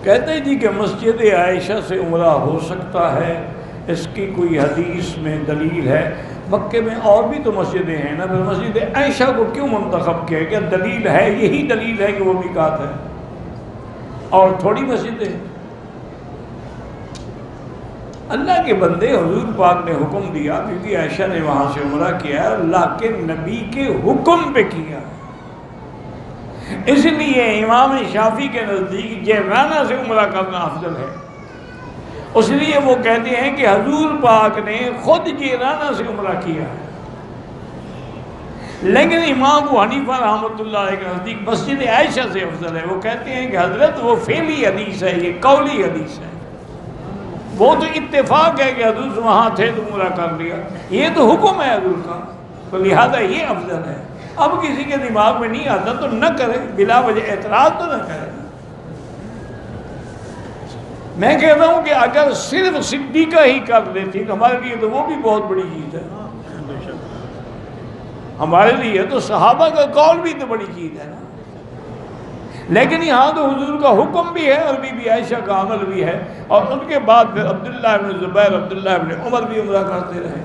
کہتے جی کہ مسجد عائشہ سے عمرہ ہو سکتا ہے، اس کی کوئی حدیث میں دلیل ہے؟ مکے میں اور بھی تو مسجدیں ہیں نا، پھر مسجد عائشہ کو کیوں منتخب کیا؟ کیا دلیل ہے؟ یہی دلیل ہے کہ وہ میقات ہے اور تھوڑی مسجدیں؟ اللہ کے بندے، حضور پاک نے حکم دیا، بی بی عائشہ نے وہاں سے عمرہ کیا، اللہ کے نبی کے حکم پہ کیا۔ اس لیے امام شافعی کے نزدیک جعرانہ سے عمرہ کرنا افضل ہے۔ اس لیے وہ کہتے ہیں کہ حضور پاک نے خود جعرانہ سے عمرہ کیا ہے، لیکن امام ابو حنیفہ رحمۃ اللہ علیہ کے نزدیک مسجد عائشہ سے افضل ہے۔ وہ کہتے ہیں کہ حضرت وہ فعلی حدیث ہے، یہ قولی حدیث ہے، وہ تو اتفاق ہے کہ حضور وہاں تھے تو عمرہ کر لیا، یہ تو حکم ہے حضور کا، تو لہذا یہ افضل ہے۔ اب کسی کے دماغ میں نہیں آتا تو نہ کرے، بلا وجہ اعتراض تو نہ کرے۔ میں کہتا ہوں کہ اگر صرف صدیقہ ہی کر دیتی تو ہمارے لیے تو وہ بھی بہت بڑی چیز ہے، ہمارے لیے تو صحابہ کا قول بھی تو بڑی چیز ہے نا۔ لیکن یہاں تو حضور کا حکم بھی ہے اور بی بی عائشہ کا عمل بھی ہے، اور ان کے بعد پھر عبداللہ ابن زبیر، عبداللہ ابن عمر بھی عمرہ کرتے رہے۔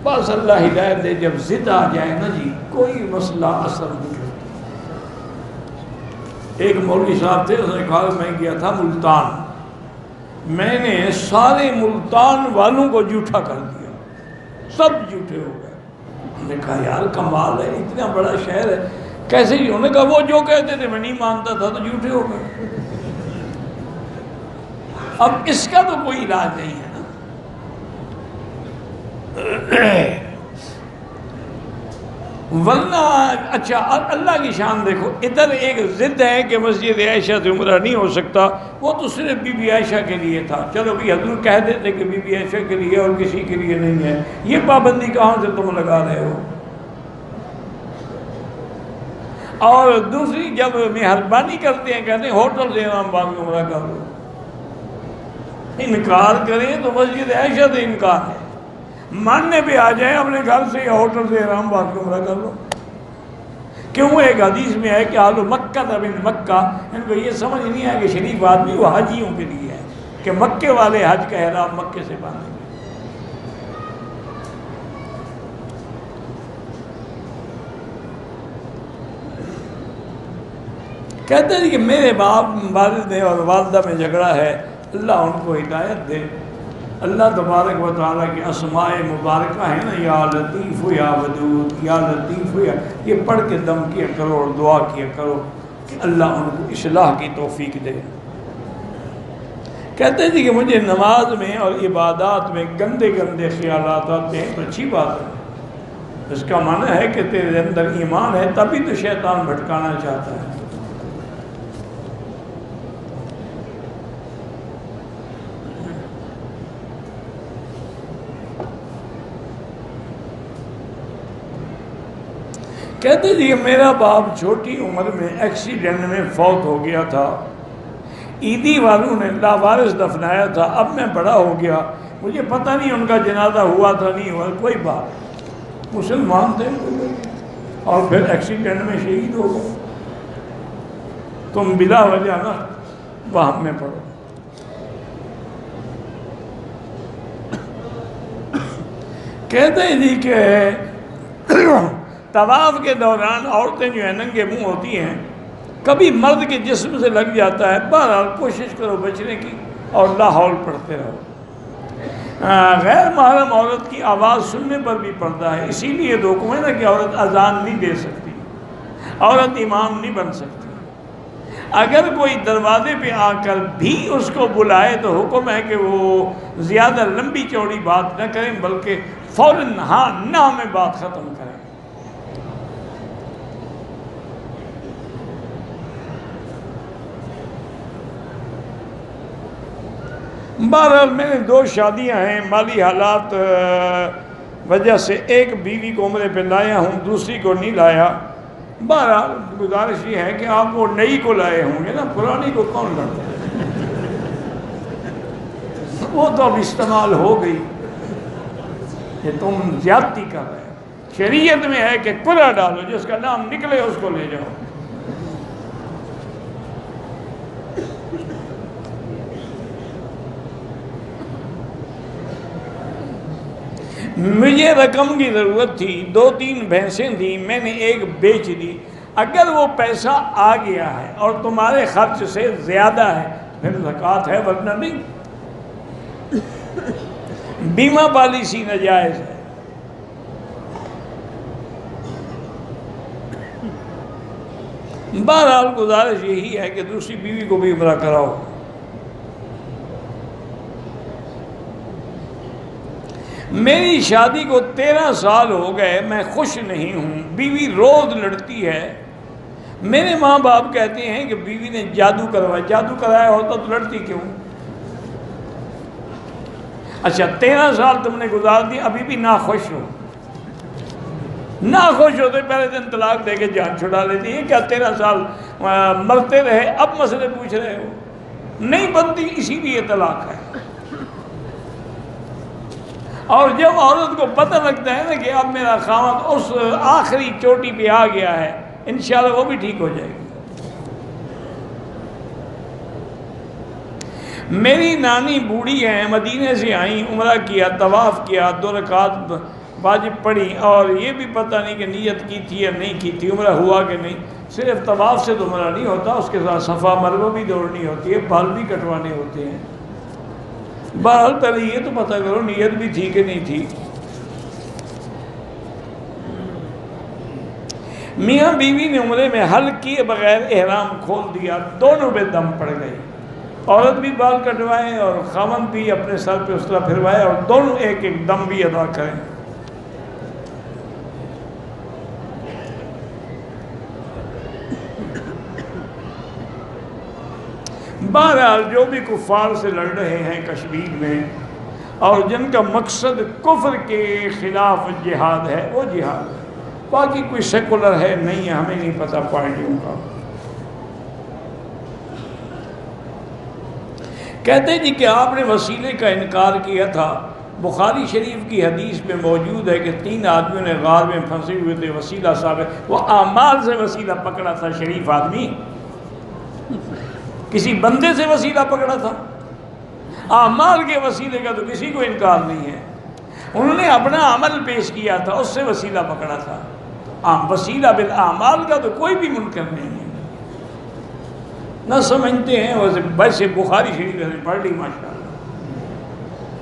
بس اللہ ہدایت دے، جب ضد آ جائے نا جی کوئی مسئلہ اثر نہیں کرتا۔ ایک مولوی صاحب تھے، اس نے کہا کہ میں گیا تھا ملتان، میں نے سارے ملتان والوں کو جھوٹا کر دیا، سب جھوٹے ہو گئے۔ ہم نے کہا یار کمال ہے، اتنا بڑا شہر ہے کیسے ہی؟ انہوں نے کہا وہ جو کہتے تھے میں نہیں مانتا تھا تو جھوٹے ہو گئے۔ اب اس کا تو کوئی علاج نہیں ہے نا۔ ورنہ اچھا اللہ کی شان دیکھو، ادھر ایک ضد ہے کہ مسجد عائشہ سے عمرہ نہیں ہو سکتا، وہ تو صرف بی بی عائشہ کے لیے تھا، چلو بھی حضور کہہ دیتے کہ بی بی عائشہ کے لیے اور کسی کے لیے نہیں ہے، یہ پابندی کہاں سے تم لگا رہے ہو؟ اور دوسری جب مہربانی کرتے ہیں کہتے ہیں ہوٹل سے امام باغ میں عمرہ کر لو، انکار کریں تو مسجد عائشہ سے انکار ہے، ماننے پہ آ جائیں اپنے گھر سے یا ہوٹل سے امام باغ میں عمرہ کر لو۔ کیوں؟ ایک حدیث میں ہے کہ آلو مکہ بن مکہ، ان کو یہ سمجھ نہیں آیا کہ شریف آدمی وہ حاجیوں کے لیے ہے کہ مکے والے حج کا احرام مکے سے باندھیں گے۔ کہتے ہیں کہ میرے باپ والد میں اور والدہ میں جھگڑا ہے، اللہ ان کو ہدایت دے۔ اللہ تبارک و تعالیٰ کی اسماء مبارکہ ہیں نا، یا لطیف یا ودود، یا لطیف یا، یہ پڑھ کے دم کیا کرو اور دعا کیا کرو کہ اللہ ان کو اصلاح کی توفیق دے۔ کہتے ہیں کہ مجھے نماز میں اور عبادات میں گندے گندے خیالات آتے ہیں، تو اچھی بات ہے، اس کا معنی ہے کہ تیرے اندر ایمان ہے، تبھی تو شیطان بھٹکانا چاہتا ہے۔ کہتے جی میرا باپ چھوٹی عمر میں ایکسیڈنٹ میں فوت ہو گیا تھا، عیدی والوں نے لاوارث دفنایا تھا، اب میں بڑا ہو گیا، مجھے پتہ نہیں ان کا جنازہ ہوا تھا نہیں ہوا، کوئی بات، مسلمان تھے اور پھر ایکسیڈنٹ میں شہید ہو گئے، تم بلا وجہ نہ وہم میں پڑو۔ کہتے جی کہ طواف کے دوران عورتیں جو ہیں ننگے منہ ہوتی ہیں، کبھی مرد کے جسم سے لگ جاتا ہے، بہرحال کوشش کرو بچنے کی اور لا حول پڑھتے رہو۔ غیر محرم عورت کی آواز سننے پر بھی پڑتا ہے، اسی لیے تو حکم ہے نا کہ عورت اذان نہیں دے سکتی، عورت امام نہیں بن سکتی۔ اگر کوئی دروازے پہ آ کر بھی اس کو بلائے تو حکم ہے کہ وہ زیادہ لمبی چوڑی بات نہ کریں، بلکہ فوراً ہاں نہ میں بات ختم کریں۔ بہرحال میں نے 2 شادیاں ہیں، مالی حالات وجہ سے ایک بیوی کو عمرے پہ لایا ہوں، دوسری کو نہیں لایا۔ بہرحال گزارش یہ ہے کہ آپ وہ نئی کو لائے ہوں گے نا، پرانی کو کون لاتا ہے؟ وہ تو اب استعمال ہو گئی کہ تم زیادتی کر رہے ہیں۔ شریعت میں ہے کہ قرعہ ڈالو، جس کا نام نکلے اس کو لے جاؤ۔ مجھے رقم کی ضرورت تھی، 2-3 بھینسیں تھیں، میں نے ایک بیچ دی، اگر وہ پیسہ آ گیا ہے اور تمہارے خرچ سے زیادہ ہے پھر زکوٰۃ ہے، ورنہ نہیں۔ بیمہ پالیسی ناجائز ہے۔ بہرحال گزارش یہی ہے کہ دوسری بیوی کو بھی عمرہ کراؤ۔ میری شادی کو 13 سال ہو گئے، میں خوش نہیں ہوں، بیوی روز لڑتی ہے۔ میرے ماں باپ کہتے ہیں کہ بیوی نے جادو کروایا، جادو کرایا ہوتا تو لڑتی کیوں؟ اچھا 13 سال تم نے گزار دی، ابھی بھی ناخوش ہو؟ ناخوش ہوتے پہلے دن طلاق دے کے جان چھڑا لیتی ہے، کیا 13 سال مرتے رہے اب مسئلے پوچھ رہے ہو؟ نہیں بنتی، اسی لیے طلاق ہے۔ اور جب عورت کو پتہ لگتا ہے نا کہ اب میرا خاوند اس آخری چوٹی پہ آ گیا ہے، انشاءاللہ وہ بھی ٹھیک ہو جائے گی۔ میری نانی بوڑھی ہیں، مدینے سے آئیں، عمرہ کیا، طواف کیا، 2 رکعت واجب پڑھی، اور یہ بھی پتہ نہیں کہ نیت کی تھی یا نہیں کی تھی، عمرہ ہوا کہ نہیں۔ صرف طواف سے تو عمرہ نہیں ہوتا، اس کے ساتھ صفا مروہ بھی دوڑنی ہوتی ہے، بال بھی کٹوانے ہوتے ہیں۔ بہرحال پہلے یہ تو پتہ کرو نیت بھی تھی کہ نہیں تھی۔ میاں بیوی نے عمرے میں حل کیے بغیر احرام کھول دیا، دونوں پہ دم پڑ گئی، عورت بھی بال کٹوائے اور خاوند بھی اپنے سر پہ اس طرح پھروائے، اور دونوں ایک ایک دم بھی ادا کریں۔ بہرحال جو بھی کفار سے لڑ رہے ہیں کشمیر میں اور جن کا مقصد کفر کے خلاف جہاد ہے، وہ جہاد ہے، باقی کوئی سیکولر ہے نہیں ہے، ہمیں نہیں پتہ پارٹیوں کا۔ کہتے جی کہ آپ نے وسیلے کا انکار کیا تھا۔ بخاری شریف کی حدیث میں موجود ہے کہ 3 آدمیوں نے غار میں پھنسے ہوئے تھے، وسیلہ ثابت، وہ اعمال سے وسیلہ پکڑا تھا، شریف آدمی کسی بندے سے وسیلہ پکڑا تھا، اعمال کے وسیلے کا تو کسی کو انکار نہیں ہے۔ انہوں نے اپنا عمل پیش کیا تھا، اس سے وسیلہ پکڑا تھا، وسیلہ بالاعمال کا تو کوئی بھی منکر نہیں ہے۔ نہ سمجھتے ہیں، ویسے بخاری شریف نے پڑھ لی ماشاءاللہ،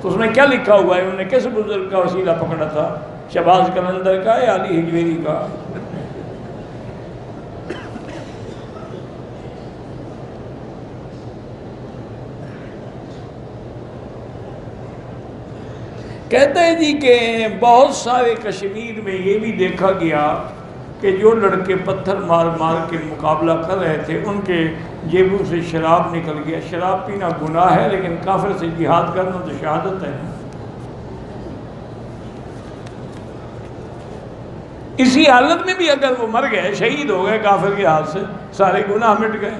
تو اس میں کیا لکھا ہوا ہے، انہوں نے کس بزرگ کا وسیلہ پکڑا تھا؟ شہباز قلندر کا یا علی حجویری کا؟ کہتا ہے جی کہ بہت سارے کشمیر میں یہ بھی دیکھا گیا کہ جو لڑکے پتھر مار مار کے مقابلہ کر رہے تھے ان کے جیبوں سے شراب نکل گیا۔ شراب پینا گناہ ہے، لیکن کافر سے جہاد کرنا تو شہادت ہے۔ اسی حالت میں بھی اگر وہ مر گئے، شہید ہو گئے کافر کے ہاتھ سے، سارے گناہ مٹ گئے۔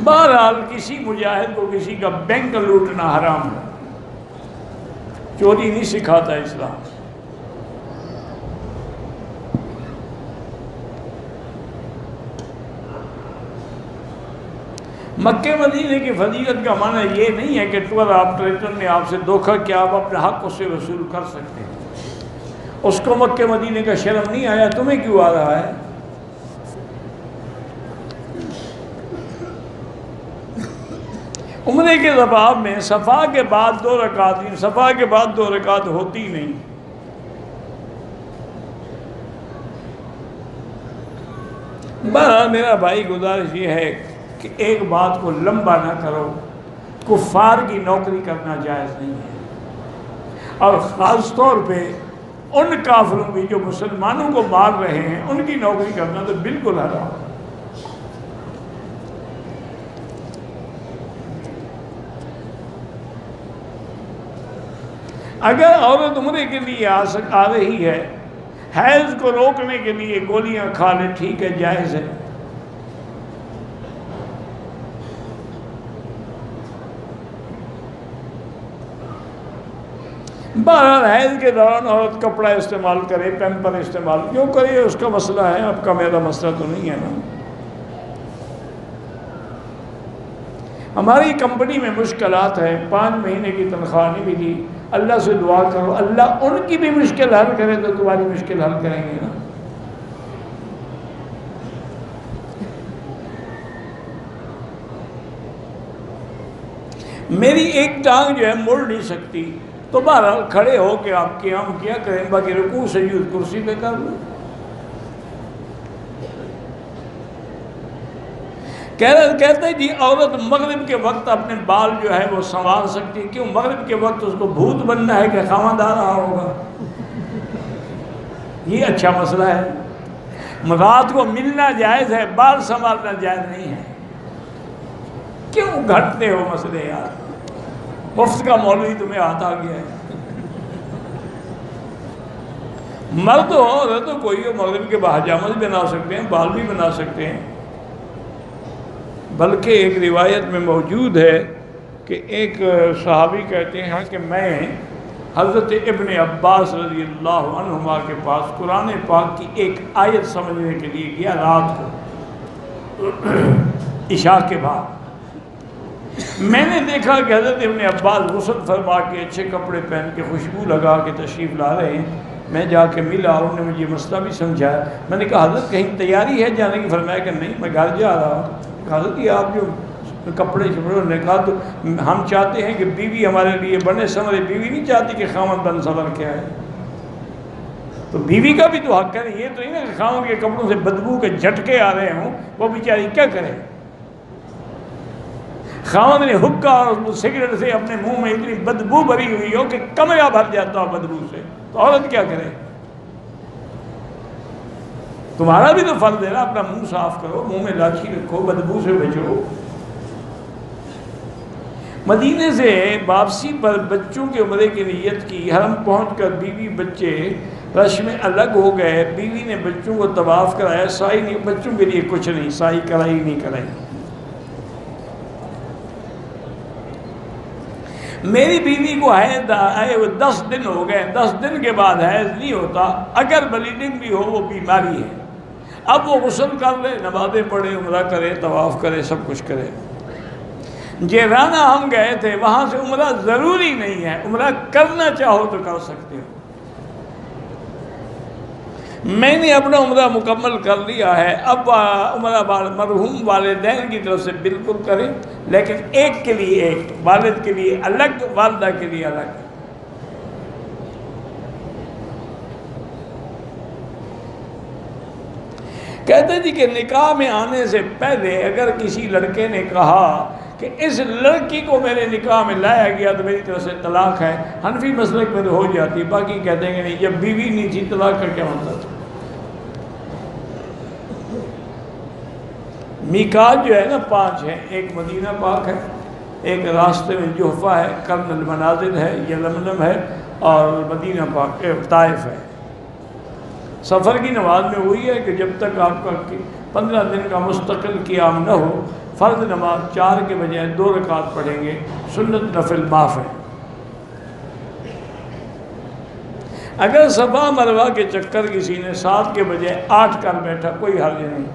بہرحال کسی مجاہد کو کسی کا بینک لوٹنا حرام ہے، چوری نہیں سکھاتا اسلام۔ مکہ مدینے کی فضیلت کا معنی یہ نہیں ہے کہ ٹور آپریٹر نے آپ سے دھوکہ کیا، آپ اپنے حق اس سے وصول کر سکتے ہیں، اس کو مکہ مدینے کا شرم نہیں آیا، تمہیں کیوں آ رہا ہے؟ عمرے کے جواب میں صفا کے بعد 2 رکعت، صفا کے بعد 2 رکعت ہوتی نہیں۔ بہرحال میرا بھائی گزارش یہ ہے کہ ایک بات کو لمبا نہ کرو، کفار کی نوکری کرنا جائز نہیں ہے، اور خاص طور پہ ان کافروں کی جو مسلمانوں کو مار رہے ہیں ان کی نوکری کرنا تو بالکل حرام ہے۔ اگر عورت عمرے کے لیے آ رہی ہے، حیض کو روکنے کے لیے گولیاں کھا لے، ٹھیک ہے، جائز ہے۔ بہرحال حیض کے دوران عورت کپڑا استعمال کرے، پیمپر استعمال کیوں کرے، اس کا مسئلہ ہے، آپ کا میرا مسئلہ تو نہیں ہے نا۔ ہماری کمپنی میں مشکلات ہیں، 5 مہینے کی تنخواہ نہیں ملی، اللہ سے دعا کرو اللہ ان کی بھی مشکل حل کرے تو تمہاری مشکل حل کریں گے نا۔ میری ایک ٹانگ جو ہے مڑ نہیں سکتی تو بہرحال کھڑے ہو کے آپ قیام کیا کریں، باقی رکوع سجود کرسی پہ کر لوں۔ کہتے ہیں جی عورت مغرب کے وقت اپنے بال جو ہے وہ سنوار سکتی ہے، کیوں؟ مغرب کے وقت اس کو بھوت بننا ہے کہ خاوند آ رہا ہوگا؟ یہ اچھا مسئلہ ہے۔ رات کو ملنا جائز ہے، بال سنوارنا جائز نہیں ہے۔ کیوں گھٹتے ہو مسئلے یار؟ مفت کا مولوی تمہیں ہاتھ آ گیا ہے۔ مرد ہو عورت ہو کوئی ہو، مغرب کے پاجامہ بھی بنا سکتے ہیں، بال بھی بنا سکتے ہیں۔ بلکہ ایک روایت میں موجود ہے کہ ایک صحابی کہتے ہیں کہ میں حضرت ابن عباس رضی اللہ عنہما کے پاس قرآن پاک کی ایک آیت سمجھنے کے لیے گیا رات کو عشاء کے بعد۔ میں نے دیکھا کہ حضرت ابن عباس غسل فرما کے اچھے کپڑے پہن کے خوشبو لگا کے تشریف لا رہے ہیں۔ میں جا کے ملا، انہوں نے مجھے مسئلہ بھی سمجھایا۔ میں نے کہا حضرت کہیں تیاری ہے جانے کی؟ فرمایا کہ نہیں، میں گھر جا رہا ہوں۔ حضرت یہ آپ جو کپڑے شپڑے نے کہا تو ہم چاہتے ہیں کہ بیوی ہمارے لیے بنے سنورے، بیوی نہیں چاہتی کہ خاوند بن سنور کے آئے، تو بیوی کا بھی تو حق ہے۔ یہ تو نہیں نا کہ خاوند کے کپڑوں سے بدبو کے جھٹکے آ رہے ہوں، وہ بیچاری کیا کرے؟ خاوند نے حکا اور سگریٹ سے اپنے منہ میں اتنی بدبو بھری ہوئی ہو کہ کمرہ بھر جاتا ہو بدبو سے، تو عورت کیا کرے؟ تمہارا بھی تو فرض ہے نا، اپنا منہ صاف کرو، منہ میں لاٹھی رکھو، بدبو سے بچو۔ مدینے سے واپسی پر بچوں کے عمرے کی نیت کی، حرم پہنچ کر بیوی بچے رش میں الگ ہو گئے۔ بیوی نے بچوں کو طواف کرایا، سائی نہیں، بچوں کے لیے کچھ نہیں، سائی کرائی نہیں کرائی۔ میری بیوی کو حیض آئے وہ 10 دن ہو گئے، 10 دن کے بعد حیض نہیں ہوتا، اگر بلیڈنگ بھی ہو وہ بیماری ہے۔ اب وہ غسل کر لے، نمازیں پڑھے، عمرہ کرے، طواف کرے، سب کچھ کرے۔ جیرانہ ہم گئے تھے، وہاں سے عمرہ ضروری نہیں ہے، عمرہ کرنا چاہو تو کر سکتے ہو۔ میں نے اپنا عمرہ مکمل کر لیا ہے، اب عمرہ مرحوم والدین کی طرف سے بالکل کریں، لیکن ایک کے لیے ایک، والد کے لیے الگ، والدہ کے لیے الگ۔ کہتے جی کہ نکاح میں آنے سے پہلے اگر کسی لڑکے نے کہا کہ اس لڑکی کو میرے نکاح میں لایا گیا تو میری طرف سے طلاق ہے، حنفی مسلک میں تو ہو جاتی، باقی کہتے ہیں کہ نہیں، جب بیوی نہیں تھی طلاق کا کیا مطلب؟ میقات جو ہے نا 5 ہے، ایک مدینہ پاک ہے، ایک راستے میں جحفہ ہے، قرن المنازل ہے، یلملم ہے، اور مدینہ پاک طائف ہے۔ سفر کی نماز میں ہوئی ہے کہ جب تک آپ کا 15 دن کا مستقل قیام نہ ہو، فرض نماز 4 کے بجائے 2 رکعت پڑھیں گے، سنت نفل معاف ہے۔ اگر صفا مروہ کے چکر کسی نے 7 کے بجائے 8 کر بیٹھا، کوئی حرج نہیں۔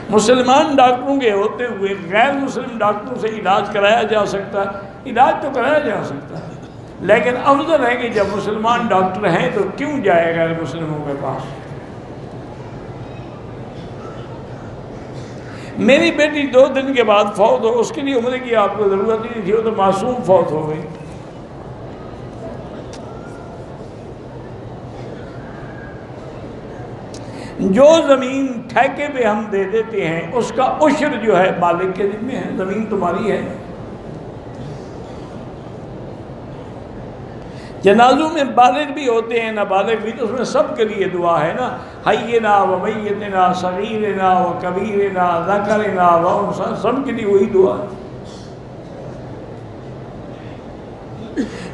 مسلمان ڈاکٹروں کے ہوتے ہوئے غیر مسلم ڈاکٹروں سے علاج کرایا جا سکتا ہے، علاج تو کرایا جا سکتا ہے، لیکن افضل ہے کہ جب مسلمان ڈاکٹر ہیں تو کیوں جائے غیر مسلموں کے پاس؟ میری بیٹی 2 دن کے بعد فوت ہو، اس کے لیے عمرے کی آپ کو ضرورت نہیں تھی، وہ تو معصوم فوت ہو گئی۔ جو زمین ٹھیکے پہ ہم دے دیتے ہیں اس کا عشر جو ہے مالک کے ذمہ ہے، زمین تمہاری ہے۔ جنازوں میں بالغ بھی ہوتے ہیں، نابالغ بھی، تو اس میں سب کے لیے دعا ہے نا، حینا و میتنا، صغیرنا و کبیرنا، ذکرنا و انثیٰ، سب کے لیے وہی دعا ہے۔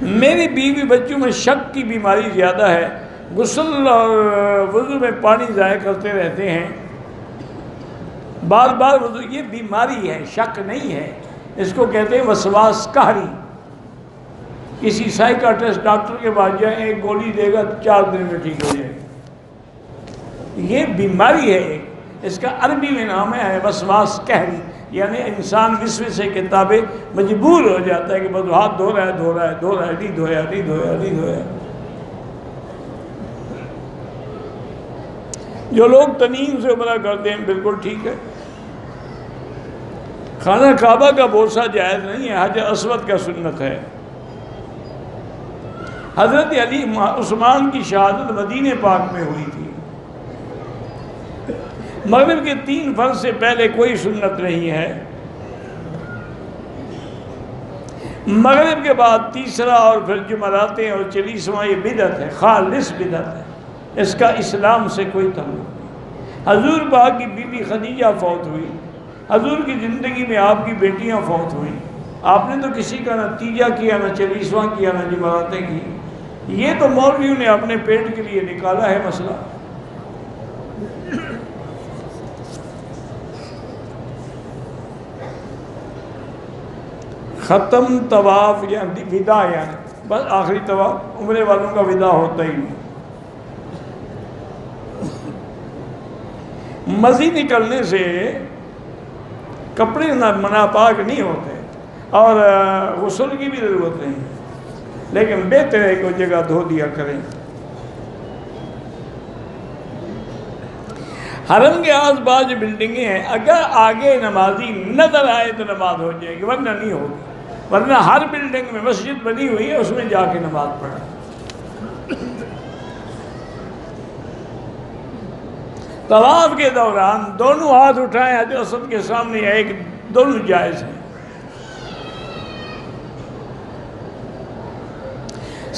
میری بیوی بچوں میں شک کی بیماری زیادہ ہے، غسل اور وضو میں پانی ضائع کرتے رہتے ہیں، بار بار وضو، یہ بیماری ہے، شک نہیں ہے، اس کو کہتے ہیں وسواس قہری۔ کسی سائیکاٹرسٹ ڈاکٹر کے پاس جائیں، ایک گولی دے گا 4 دن میں ٹھیک ہو جائے گا۔ یہ بیماری ہے، اس کا عربی میں نام ہے وسواس قہری۔ یعنی انسان وسوسے کے تابع مجبور ہو جاتا ہے کہ بس ہاتھ دھو رہا ہے نہیں دھویا. جو لوگ تنیم سے عمرہ کرتے ہیں بالکل ٹھیک ہے. خانہ کعبہ کا بوسہ جائز نہیں ہے، حجر اسود کا سنت ہے. حضرت علی عثمان کی شہادت مدینہ پاک میں ہوئی تھی. مغرب کے 3 فرض سے پہلے کوئی سنت نہیں ہے. مغرب کے بعد تیسرا اور پھر جمعراتیں اور 40واں یہ بدعت ہے، خالص بدعت ہے. اس کا اسلام سے کوئی تعلق نہیں. حضور پاک کی بی بی خدیجہ فوت ہوئی، حضور کی زندگی میں آپ کی بیٹیاں فوت ہوئیں. آپ نے تو کسی کا نتیجہ کیا، نہ 40واں کیا، نہ جمعراتیں کی. یہ تو مولویوں نے اپنے پیٹ کے لیے نکالا ہے مسئلہ. ختم طواف یا وداع، یعنی بس آخری طواف عمرے والوں کا وداع ہوتا ہی نہیں. مزید نکلنے سے کپڑے ناپاک نہیں ہوتے اور غسل کی بھی ضرورت نہیں، لیکن بہتر ہے کہ وہ جگہ دھو دیا کریں. حرم کے آس پاس جو بلڈنگیں ہیں، اگر آگے نمازی نظر آئے تو نماز ہو جائے گی، ورنہ نہیں ہوگی. ورنہ ہر بلڈنگ میں مسجد بنی ہوئی ہے، اس میں جا کے نماز پڑھا. طواف کے دوران دونوں ہاتھ اٹھائیں حجر اسود کے سامنے، ایک دونوں جائز ہیں.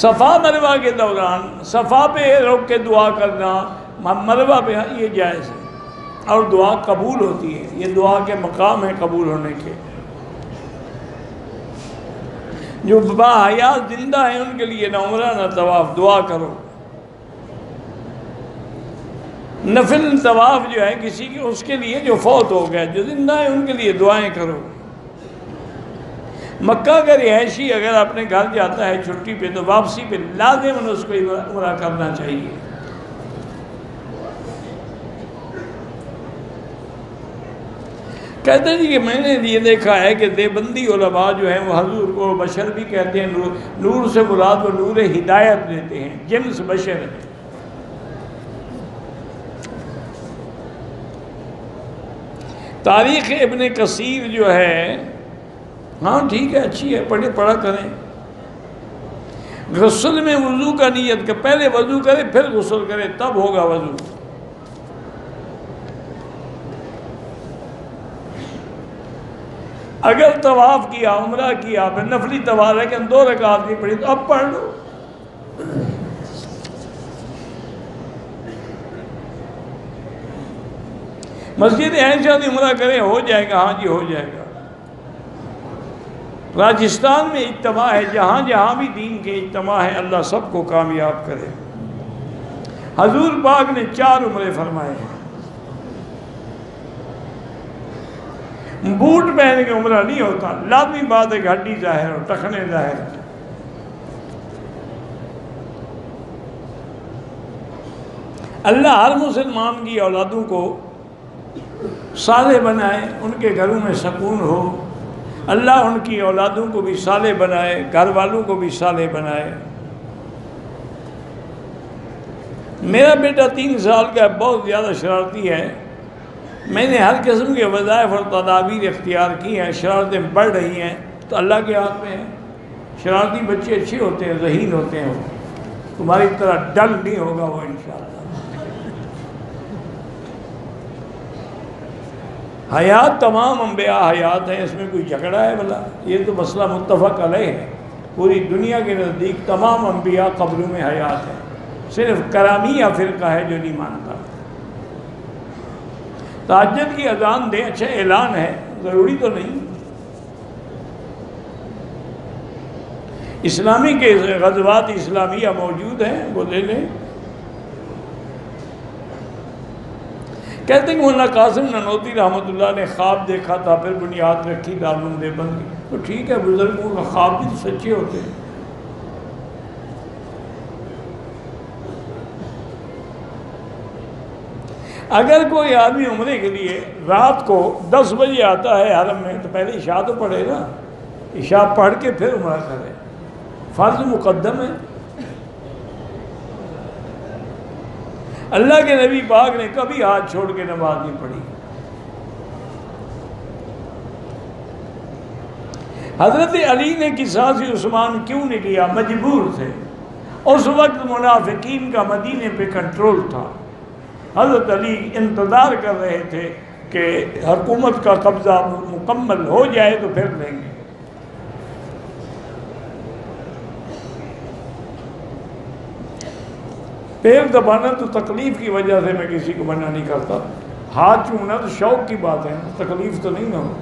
صفا مروہ کے دوران صفا پہ روک کے دعا کرنا، مروہ پہ یہ جائز ہے اور دعا قبول ہوتی ہے. یہ دعا کے مقام ہیں قبول ہونے کے. جو باحیات زندہ ہیں ان کے لیے نہ عمرہ نہ طواف، دعا کرو. نفل طواف جو ہے کسی کی، اس کے لیے جو فوت ہو گیا، جو زندہ ہے ان کے لیے دعائیں کرو. مکہ کا رہائشی اگر اپنے گھر جاتا ہے چھٹی پہ تو واپسی پہ لازماً اس کو عمرہ کرنا چاہیے. کہتے ہیں کہ میں نے یہ دیکھا ہے کہ دیوبندی علماء جو ہیں وہ حضور کو بشر بھی کہتے ہیں. نور سے مراد وہ نور ہدایت دیتے ہیں، جنس بشر ہے. تاریخ ابن کثیر جو ہے، ہاں ٹھیک ہے، اچھی ہے، پڑھا کریں. غسل میں وضو کا نیت کہ پہلے وضو کرے پھر غسل کرے، تب ہوگا وضو. اگر طواف کیا، عمرہ کیا، پھر نفلی طواف ہے کہ 2 رکعت نہیں پڑھی تو اب پڑھ لو. مسجد عائشہ میں عمرہ کرے ہو جائے گا، ہاں جی ہو جائے گا. راجستھان میں اجتماع ہے، جہاں جہاں بھی دین کے اجتماع ہے، اللہ سب کو کامیاب کرے. حضور پاک نے 4 عمرے فرمائے ہیں. بوٹ پہن کے عمرہ نہیں ہوتا، لازمی بات ہے کہ ہڈی ظاہر ہو، ٹخنے ظاہر ہو. اللہ ہر مسلمان کی اولادوں کو صالح بنائے، ان کے گھروں میں سکون ہو. اللہ ان کی اولادوں کو بھی صالح بنائے، گھر والوں کو بھی صالح بنائے. میرا بیٹا 3 سال کا ہے، بہت زیادہ شرارتی ہے. میں نے ہر قسم کے وظائف اور تدابیر اختیار کی ہیں. شرارتیں بڑھ رہی ہیں تو اللہ کے ہاتھ میں ہیں. شرارتی بچے اچھے ہوتے ہیں، ذہین ہوتے ہیں، تمہاری طرح ڈل نہیں ہوگا وہ انشاءاللہ. حیات تمام انبیاء حیات ہیں، اس میں کوئی جھگڑا ہے بھلا؟ یہ تو مسئلہ متفق علیہ ہے. پوری دنیا کے نزدیک تمام انبیاء قبروں میں حیات ہیں. صرف کرامیہ فرقہ ہے جو نہیں مانتا. تہجد کی اذان دیں، اچھا اعلان ہے، ضروری تو نہیں. اسلامی کے غزوات اسلامیہ موجود ہیں، وہ لے لیں. کہتے ہیں کہ مولانا قاسم نانوتوی رحمۃ اللہ نے خواب دیکھا تھا، پھر بنیاد رکھی دارالعلوم دیوبند کی. تو ٹھیک ہے، بزرگوں کا خواب بھی سچے ہوتے ہیں. اگر کوئی آدمی عمرے کے لیے رات کو 10 بجے آتا ہے حرم میں تو پہلے عشاء تو پڑھے گا، عشاء پڑھ کے پھر عمرہ کرے، فرض مقدم ہے۔ اللہ کے نبی پاک نے کبھی ہاتھ چھوڑ کے نماز نہیں پڑھی۔ حضرت علی نے قصاص عثمان کیوں نہیں لیا؟ مجبور تھے، اس وقت منافقین کا مدینے پہ کنٹرول تھا۔ حضرت علی انتظار کر رہے تھے کہ حکومت کا قبضہ مکمل ہو جائے تو پھر لیں گے۔ پیر دبانا تو تکلیف کی وجہ سے میں کسی کو منع نہیں کرتا، ہاتھ چومنا تو شوق کی بات ہے، تکلیف تو نہیں نہ ہو۔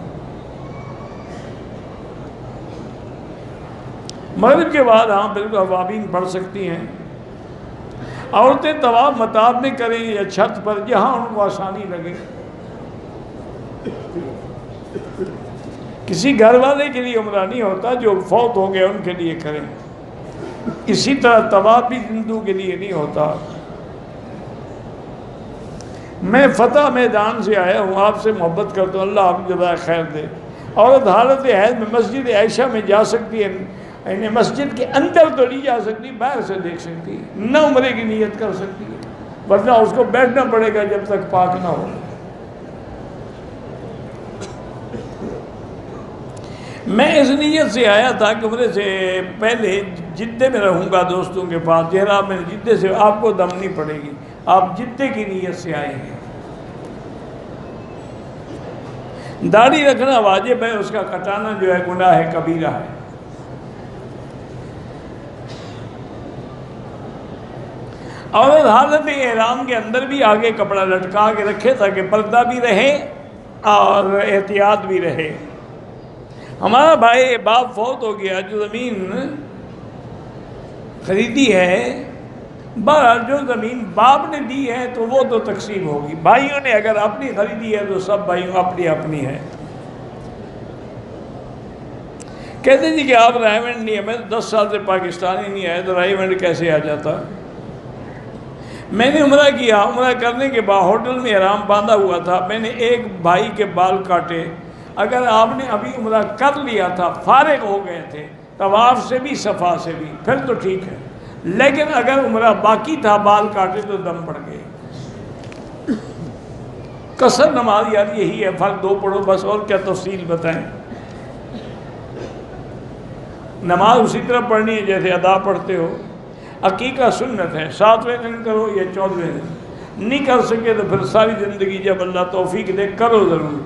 مغرب کے بعد ہاں بالکل عوامین پڑھ سکتی ہیں۔ عورتیں طواف مطاف میں کریں یا چھت پر، جہاں ان کو آسانی لگے۔ کسی گھر والے کے لیے عمرہ نہیں ہوتا، جو فوت ہو گئے ان کے لیے کریں۔ اسی طرح طواف بھی ہندو کے لیے نہیں ہوتا۔ میں فتح میدان سے آیا ہوں، آپ سے محبت کرتا ہوں، اللہ آپ کو جزائے خیر دے۔ عورت حالت حیض میں مسجد عائشہ میں جا سکتی ہے، یعنی مسجد کے اندر تو نہیں جا سکتی، باہر سے دیکھ سکتی ہے، نہ عمرے کی نیت کر سکتی ہے، ورنہ اس کو بیٹھنا پڑے گا جب تک پاک نہ ہو۔ میں اس نیت سے آیا تھا کہ عمرے سے پہلے جدے میں رہوں گا دوستوں کے پاس، جہرا میں جدے سے، آپ کو دم نہیں پڑے گی، آپ جدے کی نیت سے آئیں گے۔ داڑھی رکھنا واجب ہے، اس کا کٹانا جو ہے گناہ کبیرہ ہے۔ عورت حالت احرام کے اندر بھی آگے کپڑا لٹکا کے رکھے تاکہ پردہ بھی رہے اور احتیاط بھی رہے۔ ہمارا بھائی باپ فوت ہو گیا، جو زمین خریدی ہے، بہرحال جو زمین باپ نے دی ہے تو وہ تو تقسیم ہوگی، بھائیوں نے اگر اپنی خریدی ہے تو سب بھائیوں اپنی اپنی ہے۔ کہتے ہیں جی کہ آپ رائے منڈ نہیں ہے، میں 10 سال سے پاکستانی نہیں آئے تو رائے منڈ کیسے آ جاتا؟ میں نے عمرہ کیا، عمرہ کرنے کے بعد ہوٹل میں احرام باندھا ہوا تھا، میں نے ایک بھائی کے بال کاٹے۔ اگر آپ نے ابھی عمرہ کر لیا تھا، فارغ ہو گئے تھے طواف سے بھی صفا سے بھی، پھر تو ٹھیک ہے، لیکن اگر عمرہ باقی تھا بال کاٹے تو دم پڑ گئے۔ قصر نماز یار یہی ہے، فرق 2 پڑھو بس، اور کیا تفصیل بتائیں۔ نماز اسی طرح پڑھنی ہے جیسے ادا پڑھتے ہو۔ عقیقہ سنت ہے، 7ویں دن کرو یا 14ویں دن، نہیں کر سکے تو پھر ساری زندگی جب اللہ توفیق دے کرو ضرور۔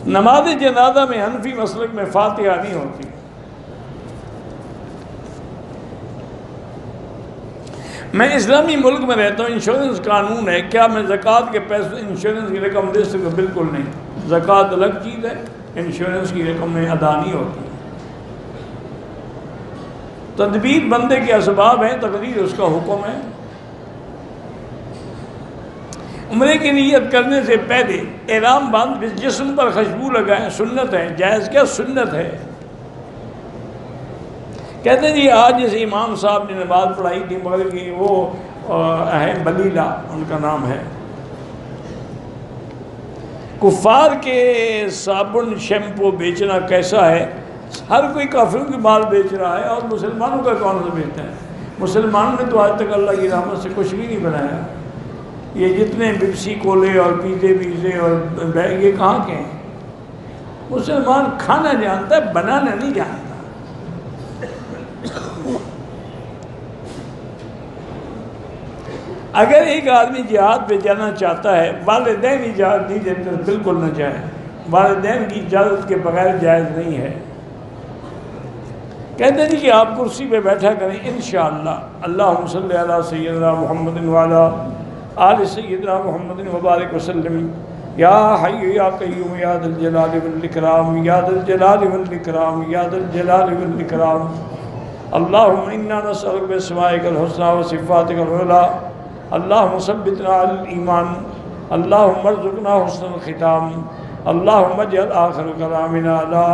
نماز جنازہ میں حنفی مسلک میں فاتحہ نہیں ہوتی۔ میں اسلامی ملک میں رہتا ہوں، انشورنس قانون ہے، کیا میں زکوٰۃ کے پیسے انشورنس کی رقم دے سکتا؟ بالکل نہیں، زکوٰۃ الگ چیز ہے، انشورنس کی رقم میں ادا نہیں ہوتی۔ تدبیر بندے کے اسباب ہیں، تقدیر اس کا حکم ہے۔ عمرے کی نیت کرنے سے پہلے احرام باندھ جسم پر خوشبو لگائیں، سنت ہے، جائز کیا سنت ہے۔ کہتے ہیں جی آج جیسے امام صاحب نے نماز پڑھائی تھی مغرب کی، وہ اہم بلیلہ ان کا نام ہے، کفار کے صابن شیمپو بیچنا کیسا ہے؟ ہر کوئی کافروں کی مال بیچ رہا ہے، اور مسلمانوں کا کون سا بیچتا ہے؟ مسلمانوں نے تو آج تک اللہ کی رحمت سے کچھ بھی نہیں بنایا۔ یہ جتنے بپسی کولے اور پیزے ویزے اور یہ کہاں کے ہیں؟ مسلمان کھانا جانتا ہے، بنانا نہیں جانتا۔ اگر ایک آدمی جہاد پہ جانا چاہتا ہے، والدین اجازت نہیں دیتے، بالکل نہ جائے، والدین کی اجازت کے بغیر جائز نہیں ہے۔ کہتے ہیں کہ آپ کرسی پہ بیٹھا کریں انشاءاللہ۔ اللہم صلی علی سیدنا محمد وعلی آل سیدنا محمد وبارک وسلم۔ یا حی یا قیوم یا ذا الجلال والاکرام، یا ذا الجلال والاکرام، یا ذا الجلال والاکرام۔ اللہم انا نسألک باسمائک الحسنی وصفاتک العلی، اللہم ثبتنا علی الایمان، اللہم ارزقنا حسن الختام، اللہم اجعل آخر کلامنا لا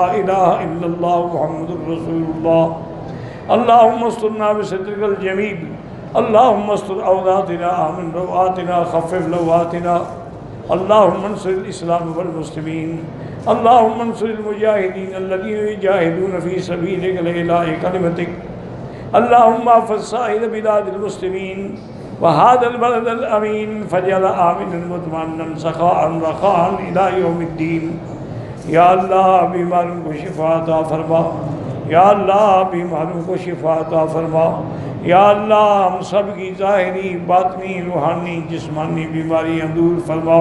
الہ الا اللہ محمد رسول اللہ۔ اللہم استرنا بسترک الجمیل اللهم استر عوراتنا آمن روآتنا خفف لواتنا اللهم انصر الإسلام والمسلمين اللهم انصر المجاهدين الذين يجاهدون في سبيلك لإعلاء كلمتك اللهم احفظ سائر بلاد المسلمين وهذا البلد الأمين فاجعل آمنا مطمئنا سخاء رخاء إلى يوم الدين یا اللہ بیماروں کو شفا عطا فرما یا اللہ بیماروں کو شفا عطا فرما یا اللہ ہم سب کی ظاہری باطنی روحانی جسمانی بیماریاں دور فرما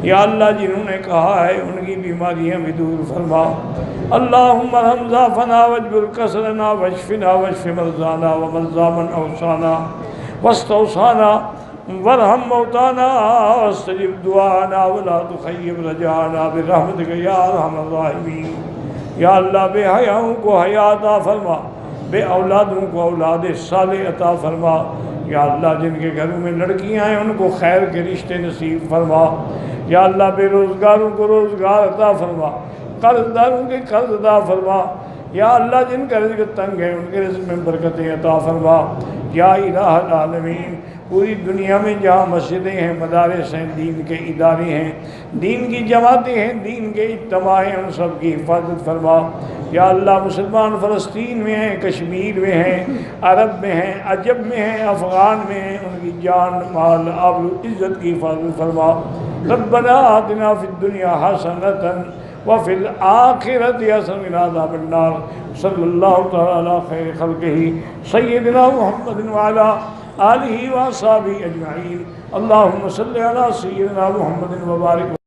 یا اللہ جنہوں نے کہا ہے ان کی بیماریاں بھی دور فرما اللہم ارحم ضعفنا واجبر کسرنا واشفنا واشف مرضانا ومرضى من اوصانا واستوصانا وارحم موتانا واستجب دعانا ولا تخيب رجانا برحمتك یا ارحم الراحمین یا اللہ بے حیاؤں کو حیا عطا فرما بے اولادوں کو اولاد صالح عطا فرما یا اللہ جن کے گھروں میں لڑکیاں ہیں ان کو خیر کے رشتے نصیب فرما یا اللہ بے روزگاروں کو روزگار عطا فرما قرض داروں کے قرض عطا فرما یا اللہ جن کا رزق تنگ ہے ان کے رزق میں برکتیں عطا فرما یا الہ العالمین پوری دنیا میں جہاں مسجدیں ہیں مدارس ہیں دین کے ادارے ہیں دین کی جماعتیں ہیں دین کے اجتماع ہیں ان سب کی حفاظت فرما یا اللہ مسلمان فلسطین میں ہیں کشمیر میں ہیں عرب میں ہیں عجب میں ہیں افغان میں ہیں ان کی جان مال آبرو عزت کی حفاظت فرما ربنا آتنا فی الدنیا حسنۃ وفی الآخرۃ حسنۃ وقنا عذاب النار صلی اللہ تعالی علی خیر خلقہ سیدنا محمد وعلی آلہ و صحبہ اجمعین اللہم صلی علی سیدنا محمد وبارک